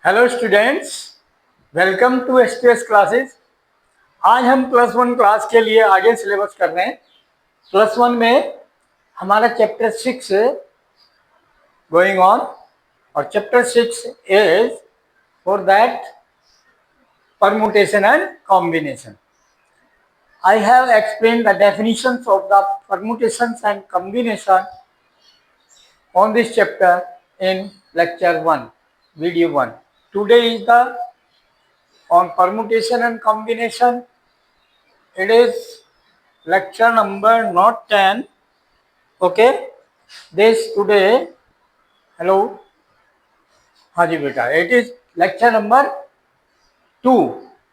Hello students, welcome to STS classes. आज हम plus one class के लिए आगे सिलेबस कर रहे हैं। प्लस वन में हमारा चैप्टर 6 गोइंग ऑन और chapter 6 is for that permutation and combination. I have explained the definitions of the permutations and combination on this chapter in lecture 1, video 1. Today is the on permutation and combination. It is lecture number not 10. Okay, this today, hello, हाँ जी बेटा, it is lecture number 2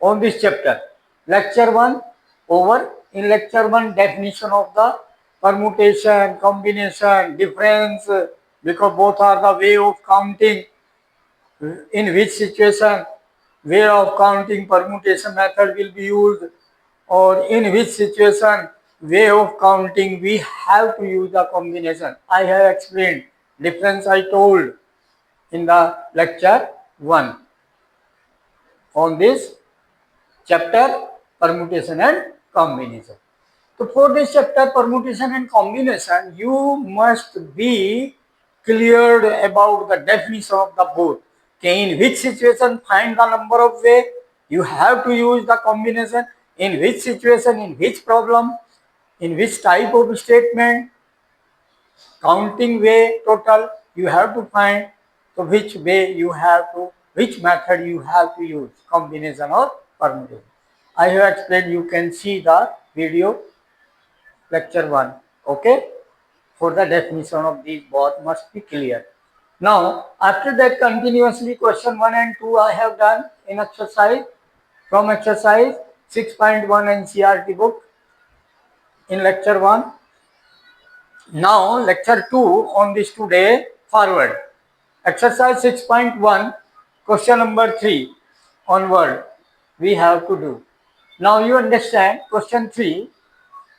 on this chapter. Lecture 1 over. In lecture 1, definition of the permutation, combination, difference, because both are the way of counting. In which situation way of counting permutation method will be used, or in which situation way of counting we have to use the combination. I have explained difference. I told in the lecture 1 on this chapter permutation and combination. So for this chapter permutation and combination, you must be cleared about the definition of the both. In which situation find the number of way you have to use the combination, in which situation, in which problem, in which type of statement, counting way total you have to find. So which way you have to, which method you have to use, combination or permutation. I have explained. You can see the video lecture 1. Okay, for the definition of these both must be clear. Now after that, continuously question 1 and 2 I have done in exercise from exercise 6.1 NCERT book in lecture 1. Now lecture 2 on this today forward. Exercise 6.1 question number 3 onward we have to do. Now you understand question 3.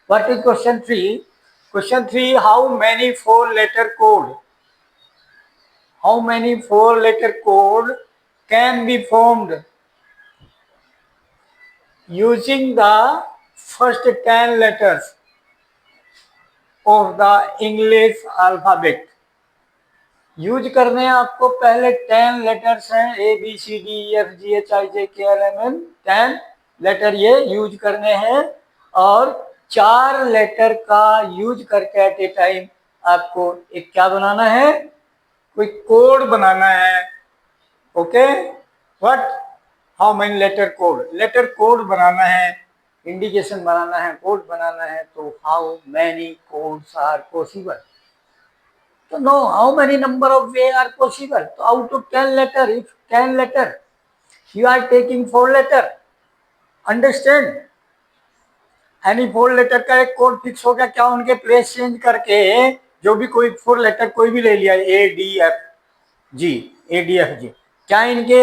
What is question 3? Question 3, how many 4-letter code? How many 4-letter code can be formed using the first 10 letters of the English alphabet? Use करने हैं आपको पहले 10 letters हैं ABCDEFGHIJKLMN 10 letter ये use करने हैं, और 4 letter का यूज करके एट ए टाइम आपको एक क्या बनाना है, कोई कोड बनाना है. Okay, what, how many letter code, letter code बनाना है, इंडिकेशन बनाना है, कोड बनाना है. तो how many codes are possible? तो no, how many number of way are possible? तो out of 10 letter, if 10 letter you are taking 4 letter, understand? Any 4 letter का एक कोड फिक्स हो गया. क्या उनके प्लेस चेंज करके जो भी कोई 4 लेटर कोई भी ले लिया, ADFG, ADFG, क्या इनके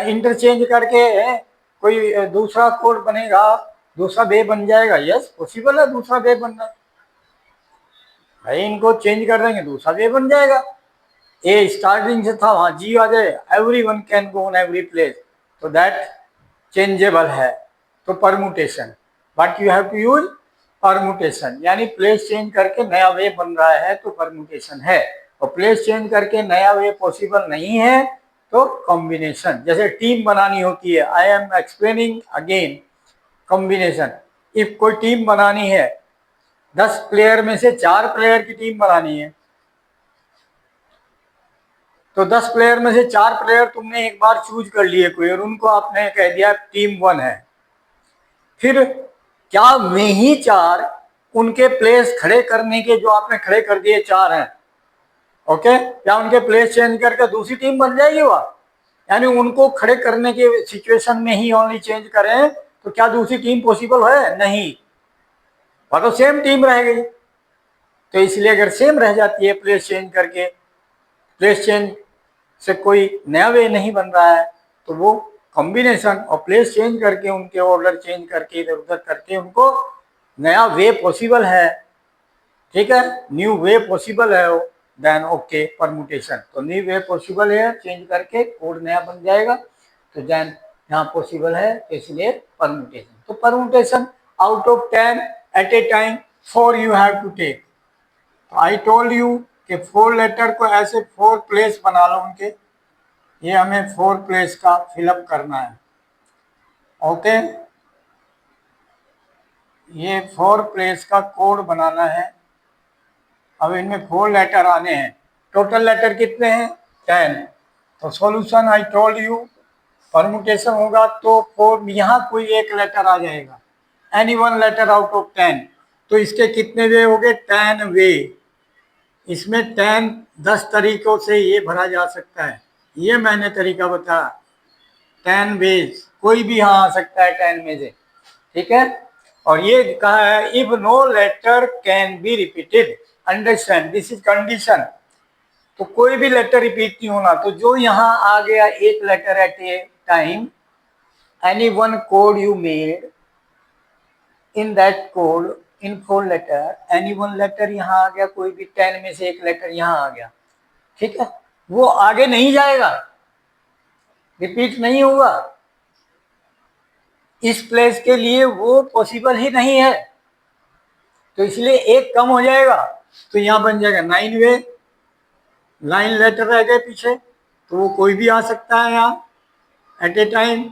इंटरचेंज करके कोई दूसरा कोड बनेगा, दूसरा वे बन जाएगा? यस, पॉसिबल है दूसरा वे बनना. भाई इनको चेंज कर देंगे दूसरा वे बन जाएगा. ए स्टार्टिंग से था, वहां जी आ जाए, everyone can go on every place, तो दैट चेंजेबल है. तो permutation, but you have to use permutation, यानी प्लेस चेंज करके नया वे बन रहा है तो परमुटेशन है, और प्लेस चेंज करके नया वे पॉसिबल नहीं है तो कॉम्बिनेशन. जैसे टीम बनानी होती है, I am explaining again combination. If कोई टीम बनानी है, 10 प्लेयर में से 4 प्लेयर की टीम बनानी है, तो 10 प्लेयर में से 4 प्लेयर तुमने एक बार चूज कर लिए कोई, और उनको आपने कह दिया टीम 1 है. फिर क्या वे ही 4 उनके प्लेस खड़े करने के जो आपने खड़े कर दिए 4 हैं, ओके, क्या उनके प्लेस चेंज करके दूसरी टीम बन जाएगी वह? यानी उनको खड़े करने के सिचुएशन में ही ओनली चेंज करें तो क्या दूसरी टीम पॉसिबल है? नहीं, वह तो सेम टीम रह गई. तो इसलिए अगर सेम रह जाती है प्लेस चेंज करके, प्लेस चेंज से कोई नया वे नहीं बन रहा है, तो वो कॉम्बिनेशन, और प्लेस चेंज करके उनके ऑर्डर चेंज करके इधर उधर करके उनको नया वे पॉसिबल है. ठीक है, न्यू वे पॉसिबल है वो, देन ओके परमुटेशन। तो न्यू वे पॉसिबल है, चेंज करके कोड नया बन जाएगा। तो देन यहाँ पॉसिबल है तो इसलिए परमुटेशन। तो permutation out of 10 at a time 4 you have to take. I told you कि 4 लेटर को ऐसे 4 प्लेस बना लो उनके, ये हमें 4 प्लेस का फिलअप करना है। ओके, ये 4 प्लेस का कोड बनाना है। अब इनमें 4 लेटर आने हैं। टोटल लेटर कितने हैं? 10। तो solution I told you, permutation होगा तो 4 यहाँ कोई एक लेटर आ जाएगा, any one letter out of 10। तो इसके कितने वे हो गए? 10 वे। इसमें 10 तरीकों से ये भरा जा सकता है, ये मैंने तरीका बताया। 10 वेज, कोई भी यहाँ आ सकता है 10 में से, ठीक है। और ये कहा है if no letter can be repeated, understand this is condition. तो कोई भी लेटर रिपीट नहीं होना। तो जो यहाँ आ गया एक letter at a time, any one code you made in that code in 4 letter, any one letter यहाँ आ गया, कोई भी 10 में से एक लेटर यहाँ आ गया, ठीक है। वो आगे नहीं जाएगा, रिपीट नहीं होगा, इस प्लेस के लिए वो पॉसिबल ही नहीं है। तो इसलिए एक कम हो जाएगा। तो यहाँ बन जाएगा 9 वे, 9 लेटर रह गए पीछे, तो वो कोई भी आ सकता है यहाँ एट ए टाइम।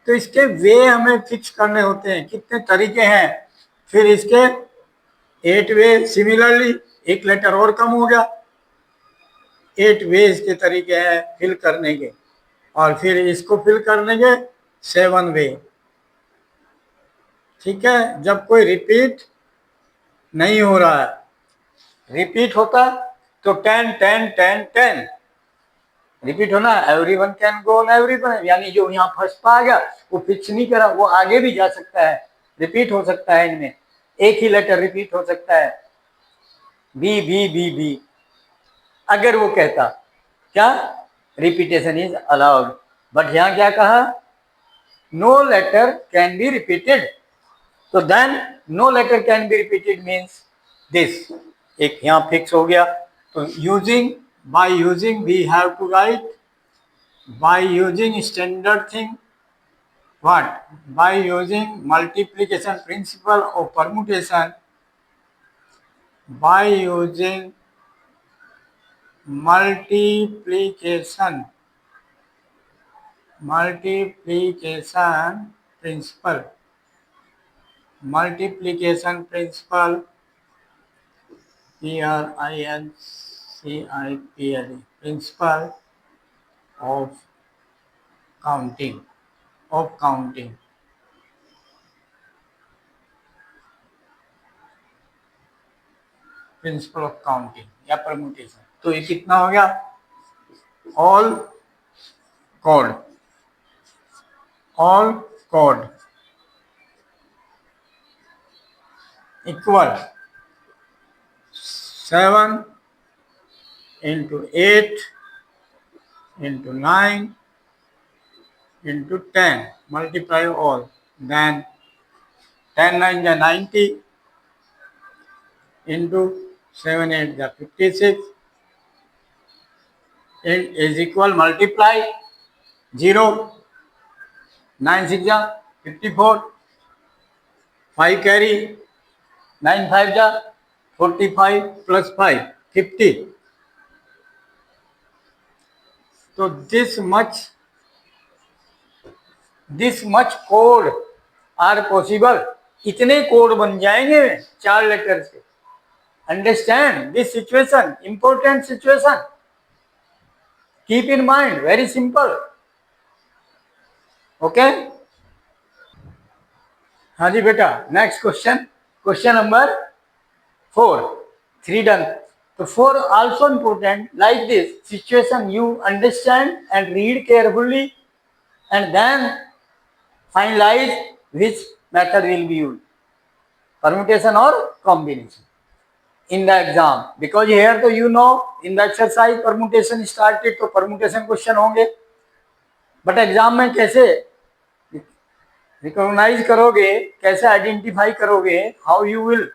तो इसके वे हमें फिक्स करने होते हैं, कितने तरीके हैं। फिर इसके 8 वे, सिमिलरली एक लेटर और कम हो गया, 8 वे इसके तरीके हैं फिल करने के। और फिर इसको फिल करने के 7 वे, ठीक है। जब कोई रिपीट नहीं हो रहा है, रिपीट होता तो 10 10 10 10 रिपीट होना, every one can go on every one, यानी जो यहाँ फर्स्ट पा गया वो फिक्स नहीं करा, वो आगे भी जा सकता है, रिपीट हो सकता है। इनमें एक ही लेटर रिपीट हो सकता है, बी बी बी बी, अगर वो कहता क्या रिपीटेशन इज अलाउड। बट यहाँ क्या कहा? No letter can be repeated. तो then no letter can be repeated means this, एक यहाँ फिक्स हो गया। तो using, by using we have to write, by using standard thing, what? By using multiplication principle of permutation, by using multiplication principle, multiplication principle, principle principle of counting, principle of counting या permutation. तो ये कितना हो गया? All code equal 7 into 8 into 9 into 10, multiply all, then 10 9 is 90 into 7 8 is 56, it is equal, multiply 0 9 6 is 54, 5 carry, 9 5 is 45 plus 5 50. तो this much code are possible, इतने code बन जाएंगे 4 लेटर से। Understand this situation, important situation, keep in mind, very simple. Okay, हाँ जी बेटा, next question, question number 4, 3 done. तो 4 also important, like this situation you understand and read carefully and then finalize which method will be used, permutation or combination in the exam, because here तो you know in the exercise permutation started, तो permutation question होंगे। But exam में कैसे recognise करोगे, कैसे identify करोगे, how you will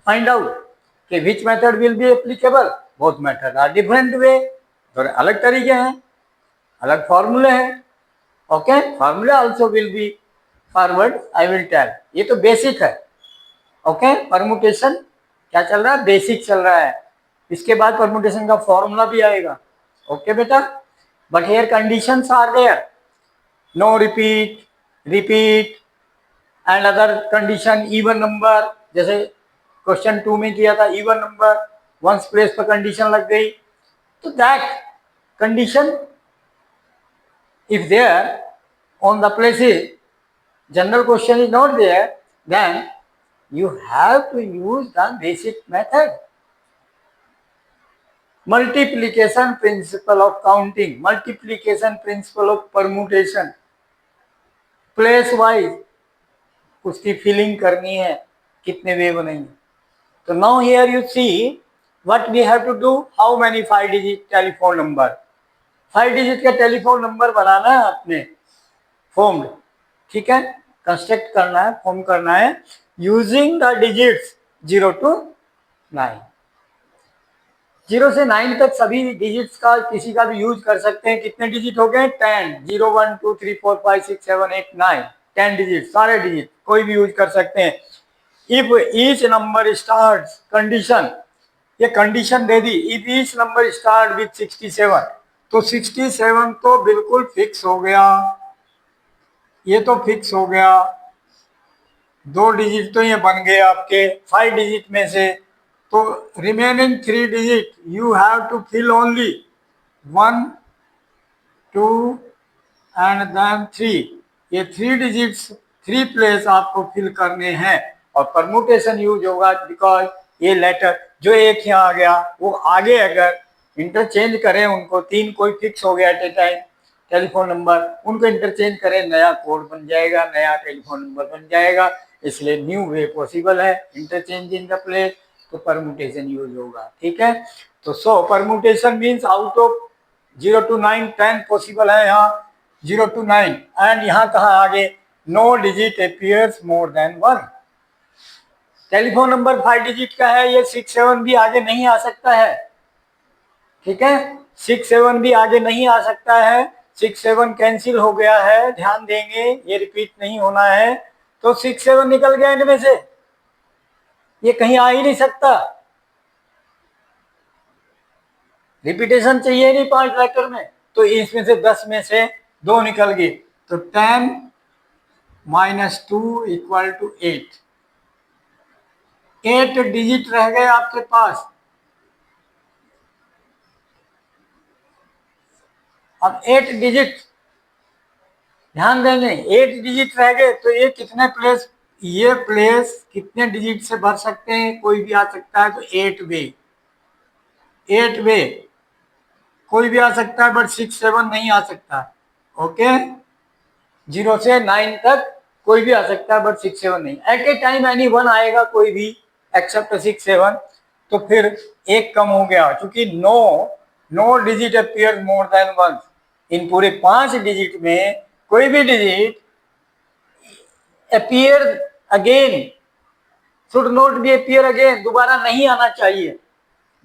find out कि which method will be applicable. Both method are different way, थोड़े अलग तरीके हैं, अलग फॉर्मूले हैं। Okay, formula also will be forward, I will tell. ये तो बेसिक है। ओके, परमुटेशन क्या चल रहा है, बेसिक चल रहा है। इसके बाद परमुटेशन का फॉर्मूला भी आएगा। ओके बेटा, but here conditions are there, no repeat, repeat and other condition, even number, जैसे क्वेश्चन 2 में किया था, इवन नंबर वंस प्लेस पर कंडीशन लग गई, तो that condition if there on the places general question is not there, then you have to use the basic method. Multiplication principle of counting, multiplication principle of permutation, place wise उसकी filling करनी है, कितने way बनेंगे। तो now here you see what we have to do, how many 5 digit telephone number, 5 digit का telephone number बनाना है आपने, फॉर्म्ड, ठीक है, कंस्ट्रक्ट करना है, फॉर्म करना है यूजिंग द डिजिट्स 0 to 9। 0 से 9 तक सभी डिजिट्स का किसी का भी यूज कर सकते हैं। कितने डिजिट हो गए, 10, 0 1 2 3 4 5 6 7 8 9, 10 डिजिट, सारे डिजिट कोई भी यूज कर सकते हैं। If each number start, condition, ये कंडीशन दे दी, if each number start with 67, तो 67 तो बिल्कुल फिक्स हो गया, ये तो फिक्स हो गया, 2 डिजिट तो ये बन गए आपके 5 डिजिट में से। तो remaining 3 digit you have to fill only 1 2 and then 3, ये 3 डिजिट्स 3 प्लेस आपको फिल करने हैं। और परमुटेशन यूज होगा बिकॉज ये लेटर जो एक यहाँ आ गया वो आगे अगर इंटरचेंज करें, उनको 3 कोई फिक्स हो गया at a time telephone number, उनको इंटरचेंज करें, नया कोड बन जाएगा, नया टेलीफोन नंबर बन जाएगा। इसलिए न्यू वे पॉसिबल है, इंटरचेंज इन द प्लेस, तो परमुटेशन यूज होगा, ठीक है। तो so permutation means out of 0 to 9 10 possible है यहाँ, 0 to 9, एंड यहाँ कहाँ आगे, no digit appears more than 1। Telephone number 5 digit का है, ये 6 7 भी आगे नहीं आ सकता है, ठीक है, 6 7 भी आगे नहीं आ सकता है, 6 7 कैंसिल हो गया है, ध्यान देंगे ये रिपीट नहीं होना है। तो 6 7 निकल गया इनमें से, ये कहीं आ ही नहीं सकता, रिपीटेशन चाहिए नहीं 5 लेटर में, तो इसमें से 10 में से 2 निकल गए, तो 10 - 2 इक्वल टू 8, 8 डिजिट रह गए आपके पास। अब 8 डिजिट ध्यान देंगे, 8 डिजिट रह गए, तो ये कितने प्लेस, ये प्लेस कितने डिजिट से भर सकते हैं, कोई भी आ सकता है, तो 8 वे, 8 वे कोई भी आ सकता है, बट 6 7 नहीं आ सकता। ओके, 0 से 9 तक कोई भी आ सकता है, बट 6 7 नहीं। At a time any one आएगा कोई भी एक्सेप्ट 6 7, तो फिर एक कम हो गया, क्योंकि no digit appear more than 1। इन पूरे 5 डिजिट में कोई भी digit appear again, should not be appear again, दोबारा नहीं आना चाहिए।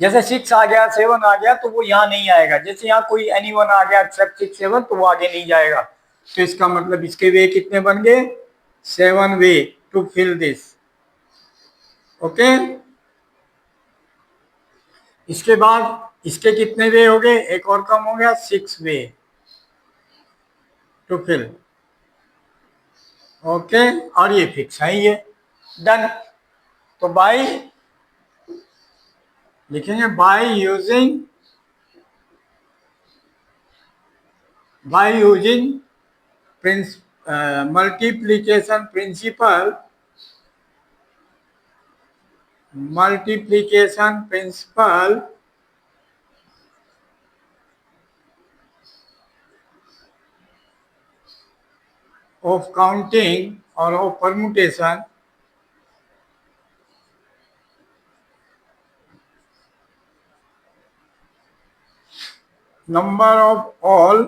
जैसे 6 आ गया, 7 आ गया, तो वो यहाँ नहीं आएगा। जैसे यहाँ कोई एनी वन आ गया एक्सेप्ट 6 7, तो वो आगे नहीं जाएगा। तो इसका मतलब इसके वे कितने बन गए, 7 way to fill this. Okay, इसके बाद इसके कितने वे हो गए, एक और कम हो गया, 6 वे टू फिल। ओके, और ये फिक्स है, ये डन। तो बाय लिखेंगे, by using multiplication principle of counting or of permutation, number of all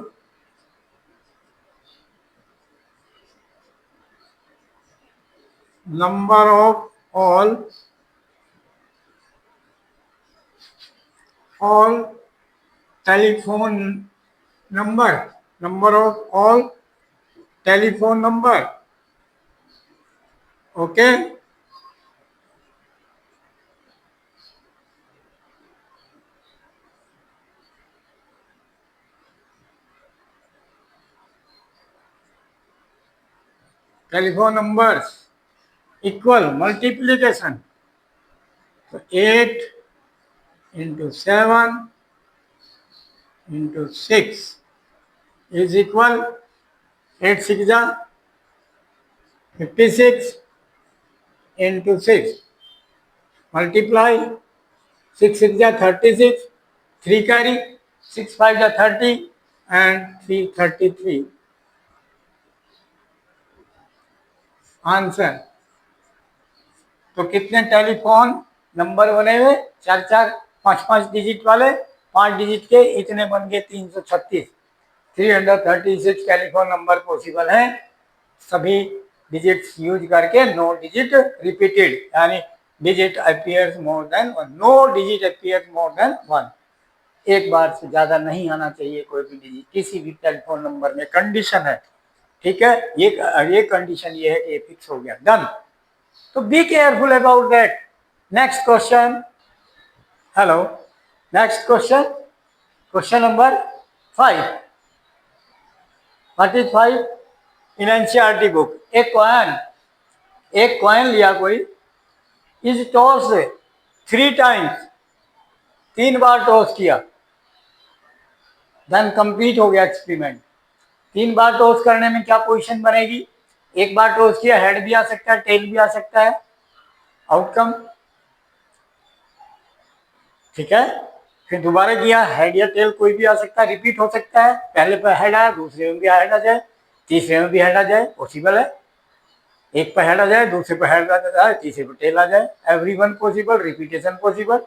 all telephone number of all telephone number. Okay. Telephone numbers equal multiplication. So 8 into 7 into 6 is equal 8 6 56 into 6. Multiply 6 6 36. 3 carry 6 5 30 and 3 33. Answer. तो कितने telephone number बने हुए? 4 4 5 5 digit वाले, 5 digit के इतने बन गए 336। 336 telephone number possible है सभी डिजिट्स यूज करके। नो डिजिट रिपीटेड, यानी digit appears more than one. No digit appears more than one. एक बार से ज्यादा नहीं आना चाहिए कोई भी डिजिट किसी भी टेलीफोन नंबर में। कंडीशन है, ठीक है। ये कंडीशन ये है कि फिक्स हो गया, डन। तो be careful about that. Next question. Hello, next question, question number 5। What is 5 in NCERT book? एक कॉइन लिया कोई, is toss 3 times, 3 bar toss किया, देन कंप्लीट हो गया एक्सपेरिमेंट। 3 बार टॉस करने में क्या पोजीशन बनेगी? एक बार टॉस किया, हेड भी आ सकता है, टेल भी आ सकता है। आउटकम, ठीक है। फिर दोबारा किया, हेड या टेल कोई भी आ सकता है, रिपीट हो सकता है। पहले पर हेड आया, दूसरे में भी हेड आ जाए, तीसरे में भी हेड आ जाए, पॉसिबल है। एक पर हेड आ जाए, दूसरे पर हेड आ जाए, तीसरे पर टेल आ जाए। Every one possible, repetition possible.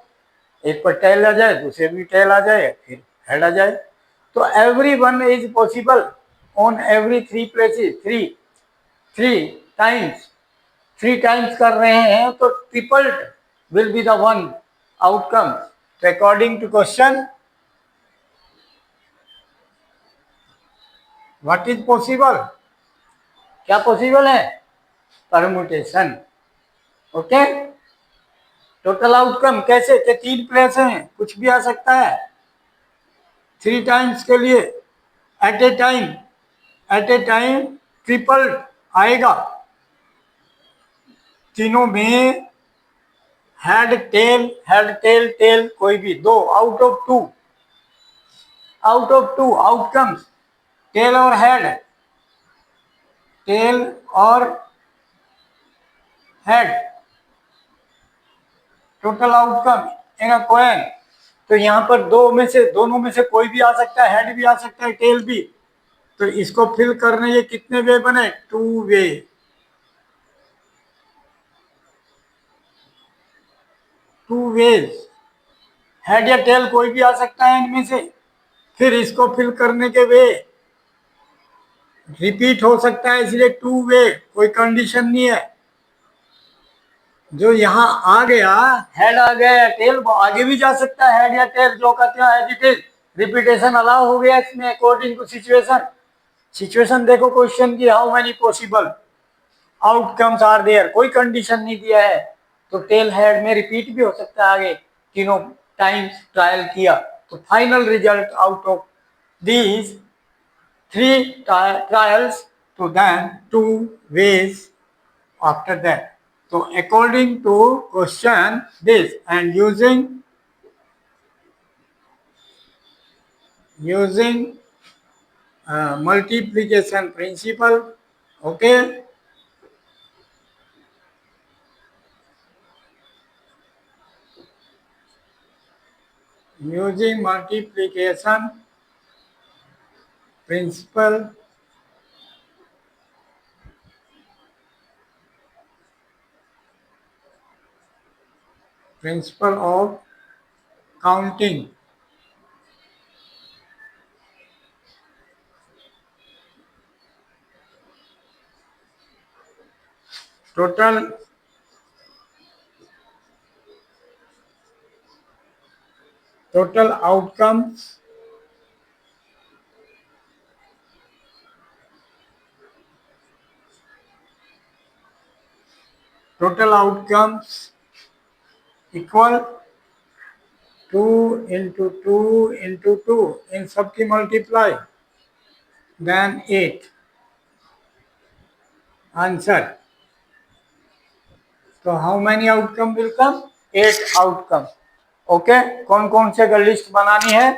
एक पर टेल आ जाए, दूसरे भी टेल आ जाए, फिर हेड आ जाए। तो every one is possible on every 3 places. Three times, 3 times कर रहे हैं तो triple will be the one outcome. तो according to question, what is possible? क्या पॉसिबल है? परमुटेशन। ओके। टोटल आउटकम कैसे? कि 3 प्लेस हैं, कुछ भी आ सकता है। 3 टाइम्स के लिए एट ए टाइम ट्रिपल आएगा। तीनों में हेड टेल टेल कोई भी दो out of two outcomes, tail और हेड, टेल और head, total outcome in a coin. तो यहाँ पर दोनों में से कोई भी आ सकता है, हेड भी आ सकता है, टेल भी। तो इसको फिल करने ये कितने वे बने? 2 वे। टू वेज, हेड या टेल कोई भी आ सकता है इनमें से। फिर इसको फिल करने के वे रिपीट हो सकता है, इसलिए 2 वे, कोई कंडीशन नहीं है। जो यहाँ आ गया, हेड आ गया या टेल, वो आगे भी जा सकता है, हेड या टेल जो कहते हैं as it is. Repetition allow हो गया इसमें अकॉर्डिंग टू सिचुएशन देखो क्वेश्चन की, how many possible outcomes are there, कोई कंडीशन नहीं दिया है। तो टेल हेड में रिपीट भी हो सकता है आगे, तीनों टाइम्स ट्रायल किया। तो final result out of these 3 trials, to then 2 ways after that. So according to question this, and using multiplication principle, okay. Using multiplication principle, of counting, total total outcomes equal 2 into 2 into 2, इन सब की multiply, then 8 answer. तो how many outcome will come? 8 outcome. Okay, कौन कौन से का list बनानी है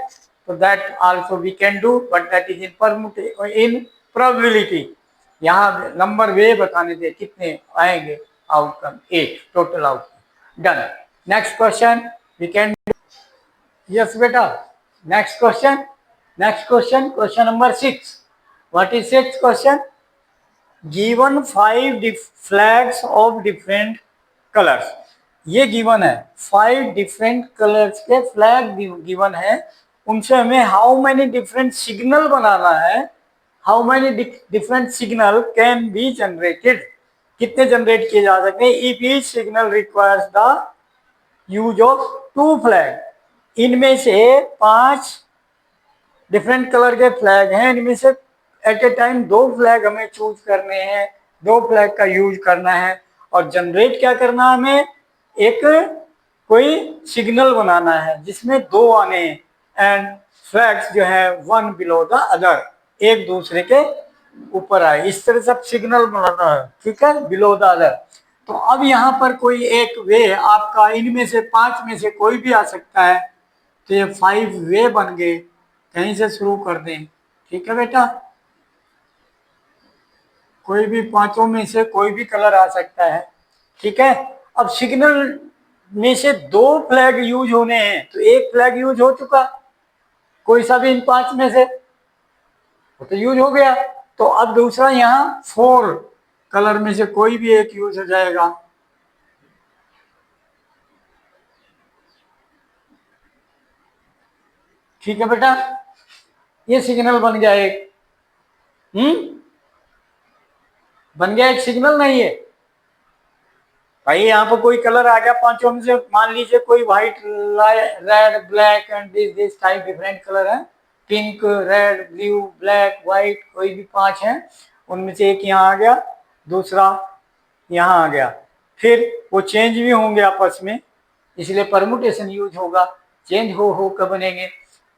तो that also we can do, but that is in probability. यहाँ नंबर वे बताने थे कितने आएंगे outcome, 8 total outcome. Done. Next question we can. Yes बेटा, next question, question number 6। What is 6th question? Given 5 flags of different colours. ये given है 5 different colours के flag given है, उनसे हमें हाउ मेनी डिफरेंट सिग्नल बनाना है, how many different signal can be generated, कितने generate किए जा सकते हैं। If each signal requires the use of 2 flag, इनमें से 5 डिफरेंट कलर के फ्लैग हैं, इनमें से एट ए टाइम 2 फ्लैग हमें चूज करने हैं, 2 फ्लैग का यूज करना है और जनरेट क्या करना है, हमें एक कोई सिग्नल बनाना है जिसमें 2 आने हैं एंड फ्लैग्स जो है वन बिलो द अदर, एक दूसरे के ऊपर आए, इस तरह से सिग्नल बनाना है, ठीक है, बिलो द अदर। तो अब यहाँ पर कोई एक वे आपका इनमें से 5 में से कोई भी आ सकता है, तो ये 5 वे बन गए, कहीं से शुरू कर दें, ठीक है बेटा, कोई भी 5 में से कोई भी कलर आ सकता है, ठीक है। अब सिग्नल में से 2 फ्लैग यूज होने हैं, तो एक फ्लैग यूज हो चुका, कोई सा भी इन 5 में से वो तो यूज हो गया, तो अब दूसरा यहाँ 4 कलर में से कोई भी एक यूज हो जाएगा, ठीक है बेटा, ये सिग्नल बन गया एक, बन गया एक सिग्नल। नहीं है भाई, यहाँ पर कोई कलर आ गया 5 में से, मान लीजिए कोई white, red, black and this type different colour है, pink, red, blue, black, white, कोई भी 5 हैं, उनमें से एक यहाँ आ गया, दूसरा यहाँ आ गया, फिर वो चेंज भी होंगे आपस में, इसलिए परमुटेशन यूज होगा, चेंज हो कर बनेंगे।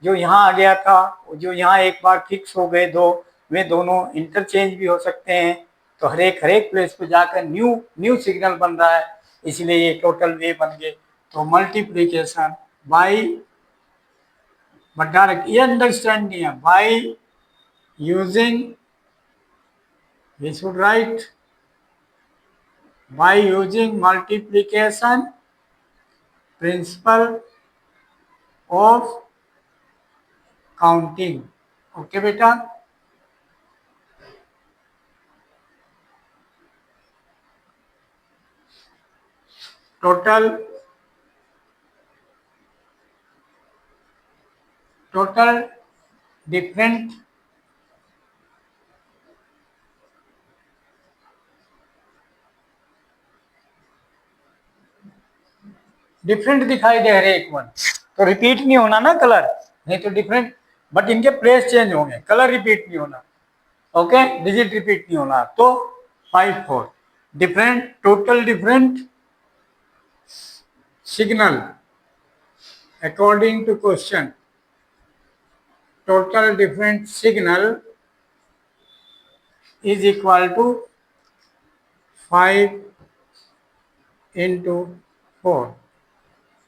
जो यहाँ आ गया था, जो यहाँ एक बार फिक्स हो गए 2, वे दोनों इंटरचेंज भी हो सकते हैं, तो हर एक प्लेस पे जाकर न्यू सिग्नल बन रहा है, इसलिए ये टोटल वे बन गए। तो मल्टीप्लीकेशन बाई, बट डायरेक्ट ये अंडरस्टैंड नहीं है, by using, we should write by using multiplication principle of counting। Okay बेटा, टोटल डिफरेंट दिखाई दे रहे एक वन, तो रिपीट नहीं होना ना कलर, नहीं तो डिफरेंट, बट इनके प्लेस चेंज होंगे, कलर रिपीट नहीं होना, ओके, डिजिट रिपीट नहीं होना। तो 5 4 different, total different signal according to question, total different signal is equal to 5 into 4,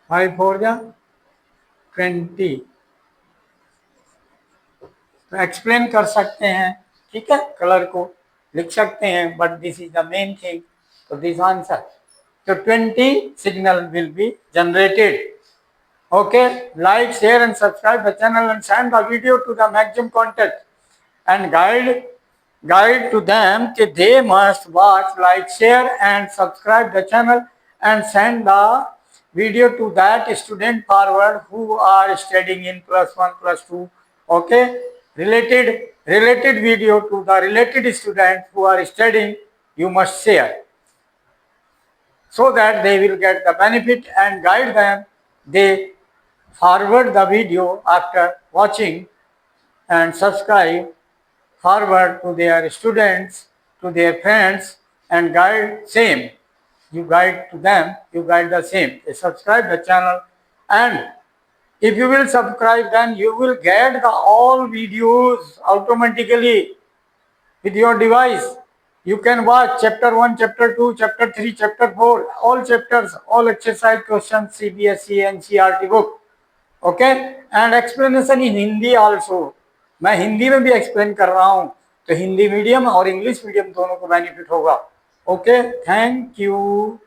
5 4 जा 20, तो एक्सप्लेन कर सकते हैं, ठीक है, कलर को लिख सकते हैं, but this is the main thing, तो दिस आंसर, तो 20 signal will be generated. Okay, like, share and subscribe the channel and send the video to the maximum contact and guide to them that they must watch, like, share and subscribe the channel and send the video to that student forward who are studying in +1 +2, okay, related video to the related students who are studying, you must share so that they will get the benefit and guide them, they forward the video after watching and subscribe, forward to their students, to their friends, and guide same. You guide to them, you guide the same. They subscribe the channel, and if you will subscribe, then you will get the all videos automatically with your device. You can watch chapter 1, chapter 2, chapter 3, chapter 4, all chapters, all exercise questions, CBSE and CRT book. Okay, and explanation in Hindi also. मैं हिंदी में भी explain कर रहा हूँ, तो Hindi medium और English medium दोनों को बेनिफिट होगा. Okay, thank you.